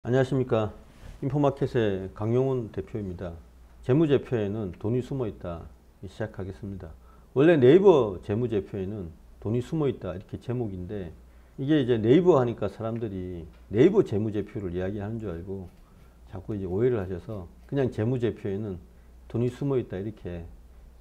안녕하십니까. 인포마켓의 강용훈 대표입니다. 재무제표에는 돈이 숨어있다 시작하겠습니다. 원래 네이버 재무제표에는 돈이 숨어있다 이렇게 제목인데, 이게 이제 네이버 하니까 사람들이 네이버 재무제표를 이야기하는 줄 알고 자꾸 이제 오해를 하셔서 그냥 재무제표에는 돈이 숨어있다 이렇게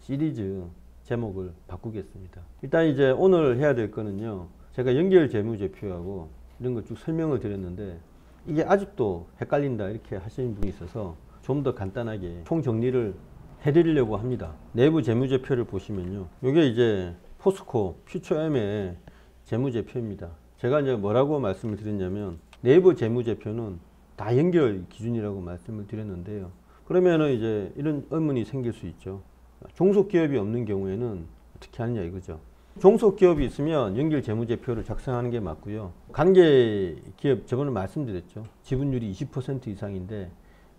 시리즈 제목을 바꾸겠습니다. 일단 이제 오늘 해야 될 거는요, 제가 연결 재무제표하고 이런 걸 쭉 설명을 드렸는데 이게 아직도 헷갈린다 이렇게 하시는 분이 있어서 좀 더 간단하게 총정리를 해드리려고 합니다. 내부 재무제표를 보시면요, 이게 이제 포스코 퓨처엠의 재무제표입니다. 제가 이제 뭐라고 말씀을 드렸냐면, 내부 재무제표는 다 연결 기준이라고 말씀을 드렸는데요. 그러면은 이제 이런 의문이 생길 수 있죠. 종속기업이 없는 경우에는 어떻게 하느냐 이거죠. 종속기업이 있으면 연결 재무제표를 작성하는 게 맞고요. 관계기업, 저번에 말씀드렸죠. 지분율이 20% 이상인데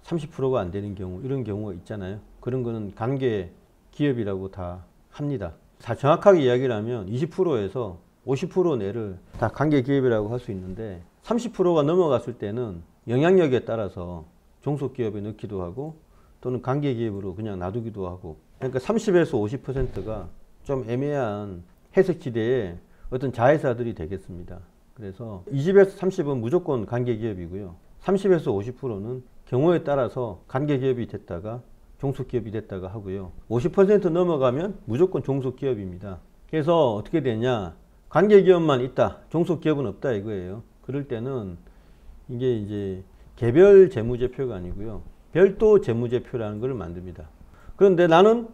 30%가 안 되는 경우, 이런 경우가 있잖아요. 그런 거는 관계기업이라고 다 합니다. 정확하게 이야기를 하면 20%에서 50% 내를 다 관계기업이라고 할 수 있는데, 30%가 넘어갔을 때는 영향력에 따라서 종속기업에 넣기도 하고 또는 관계기업으로 그냥 놔두기도 하고, 그러니까 30에서 50%가 좀 애매한 해석지대에 어떤 자회사들이 되겠습니다. 그래서 20에서 30은 무조건 관계기업이고요. 30에서 50%는 경우에 따라서 관계기업이 됐다가 종속기업이 됐다가 하고요. 50% 넘어가면 무조건 종속기업입니다. 그래서 어떻게 되냐, 관계기업만 있다, 종속기업은 없다 이거예요. 그럴 때는 이게 이제 개별 재무제표가 아니고요, 별도 재무제표라는 걸 만듭니다. 그런데 나는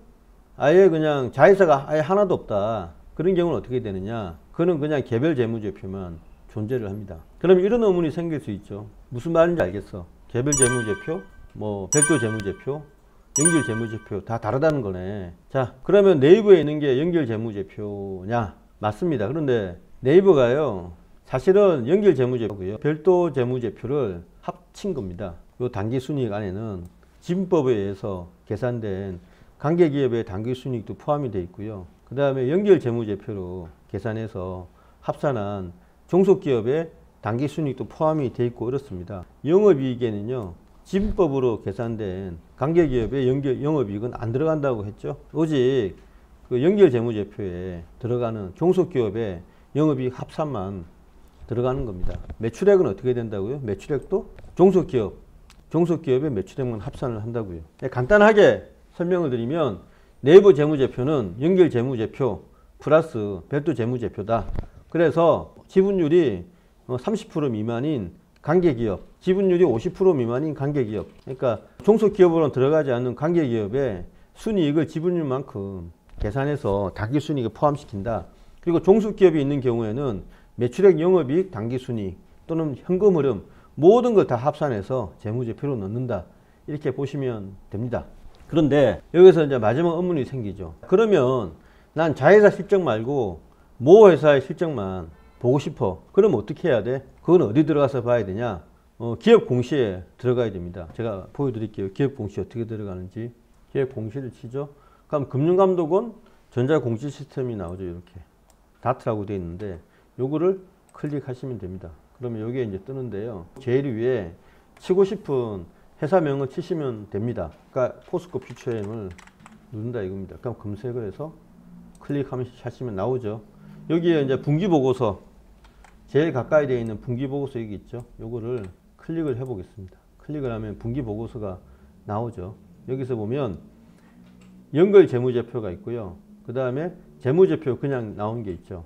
아예 그냥 자회사가 아예 하나도 없다, 그런 경우는 어떻게 되느냐, 그는 그냥 개별 재무제표만 존재를 합니다. 그럼 이런 의문이 생길 수 있죠. 무슨 말인지 알겠어. 개별 재무제표, 뭐 별도 재무제표, 연결 재무제표 다 다르다는 거네. 자, 그러면 네이버에 있는 게 연결 재무제표냐? 맞습니다. 그런데 네이버가요, 사실은 연결 재무제표고요, 별도 재무제표를 합친 겁니다. 요 당기순이익 안에는 지분법에 의해서 계산된 관계기업의 당기순이익도 포함이 되어 있고요. 그 다음에 연결 재무제표로 계산해서 합산한 종속기업의 당기순이익도 포함이 되어 있고 그렇습니다. 영업이익에는요, 지분법으로 계산된 관계기업의 영업이익은 안 들어간다고 했죠. 오직 그 연결 재무제표에 들어가는 종속기업의 영업이익 합산만 들어가는 겁니다. 매출액은 어떻게 된다고요? 매출액도 종속기업의 매출액만 합산을 한다고요. 간단하게 설명을 드리면, 내부 재무제표는 연결 재무제표 플러스 별도 재무제표다. 그래서 지분율이 30% 미만인 관계기업, 지분율이 50% 미만인 관계기업, 그러니까 종속기업으로 들어가지 않는 관계기업의 순이익을 지분율만큼 계산해서 당기순이익을 포함시킨다. 그리고 종속기업이 있는 경우에는 매출액, 영업이익, 당기순이익 또는 현금흐름 모든 걸 다 합산해서 재무제표로 넣는다, 이렇게 보시면 됩니다. 그런데 여기서 이제 마지막 의문이 생기죠. 그러면 난 자회사 실적 말고 모 회사의 실적만 보고 싶어. 그럼 어떻게 해야 돼? 그건 어디 들어가서 봐야 되냐? 기업 공시에 들어가야 됩니다. 제가 보여드릴게요. 기업 공시 어떻게 들어가는지. 기업 공시를 치죠. 그럼 금융감독원 전자공시 시스템이 나오죠. 이렇게 다트라고 되어 있는데 요거를 클릭하시면 됩니다. 그러면 여기에 이제 뜨는데요, 제일 위에 치고 싶은 회사명을 치시면 됩니다. 그러니까 포스코 퓨처엠을 누른다 이겁니다. 그럼 검색을 해서 클릭하시면 나오죠. 여기에 이제 분기보고서, 제일 가까이 되어 있는 분기보고서 여기 있죠. 요거를 클릭을 해 보겠습니다. 클릭을 하면 분기보고서가 나오죠. 여기서 보면 연결 재무제표가 있고요. 그 다음에 재무제표 그냥 나온 게 있죠.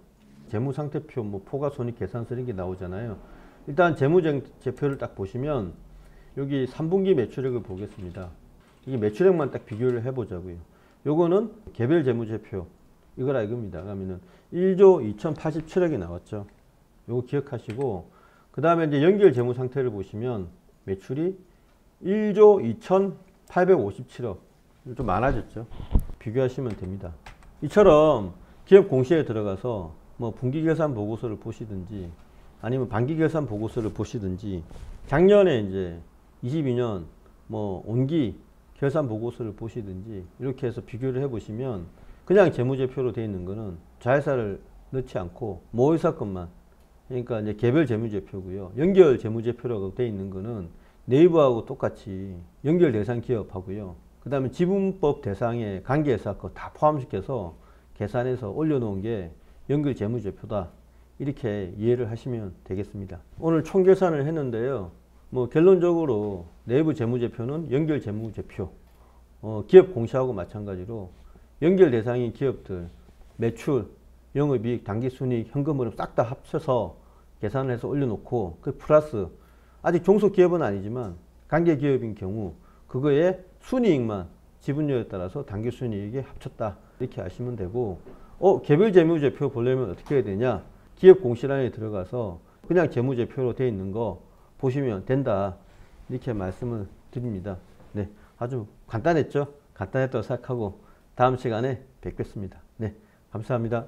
재무상태표, 뭐 포괄손익 계산서 이런 게 나오잖아요. 일단 재무제표를 딱 보시면 여기 3분기 매출액을 보겠습니다. 이게 매출액만 딱 비교를 해보자고요. 요거는 개별 재무제표 이거라 이겁니다. 그러면은 1조 2087억이 나왔죠. 요거 기억하시고, 그 다음에 이제 연결 재무 상태를 보시면 매출이 1조 2857억, 좀 많아졌죠. 비교하시면 됩니다. 이처럼 기업 공시에 들어가서 뭐 분기결산 보고서를 보시든지 아니면 반기결산 보고서를 보시든지, 작년에 이제 22년 뭐 온기 결산 보고서를 보시든지 이렇게 해서 비교를 해 보시면, 그냥 재무제표로 되어 있는 거는 자회사를 넣지 않고 모회사 것만, 그러니까 이제 개별 재무제표고요. 연결 재무제표라고 되어 있는 거는 네이버하고 똑같이 연결 대상 기업하고요. 그 다음에 지분법 대상의 관계회사 거 다 포함시켜서 계산해서 올려놓은 게 연결 재무제표다. 이렇게 이해를 하시면 되겠습니다. 오늘 총계산을 했는데요. 뭐 결론적으로 내부 재무제표는 연결 재무제표. 기업 공시하고 마찬가지로 연결 대상인 기업들 매출, 영업이익, 당기순이익, 현금흐름 싹 다 합쳐서 계산을 해서 올려놓고 그 플러스 아직 종속기업은 아니지만 관계기업인 경우 그거에 순이익만 지분율에 따라서 당기순이익에 합쳤다. 이렇게 아시면 되고 개별 재무제표 보려면 어떻게 해야 되냐? 기업 공시란에 들어가서 그냥 재무제표로 되어 있는 거 보시면 된다. 이렇게 말씀을 드립니다. 네, 아주 간단했죠? 간단했다고 생각하고 다음 시간에 뵙겠습니다. 네, 감사합니다.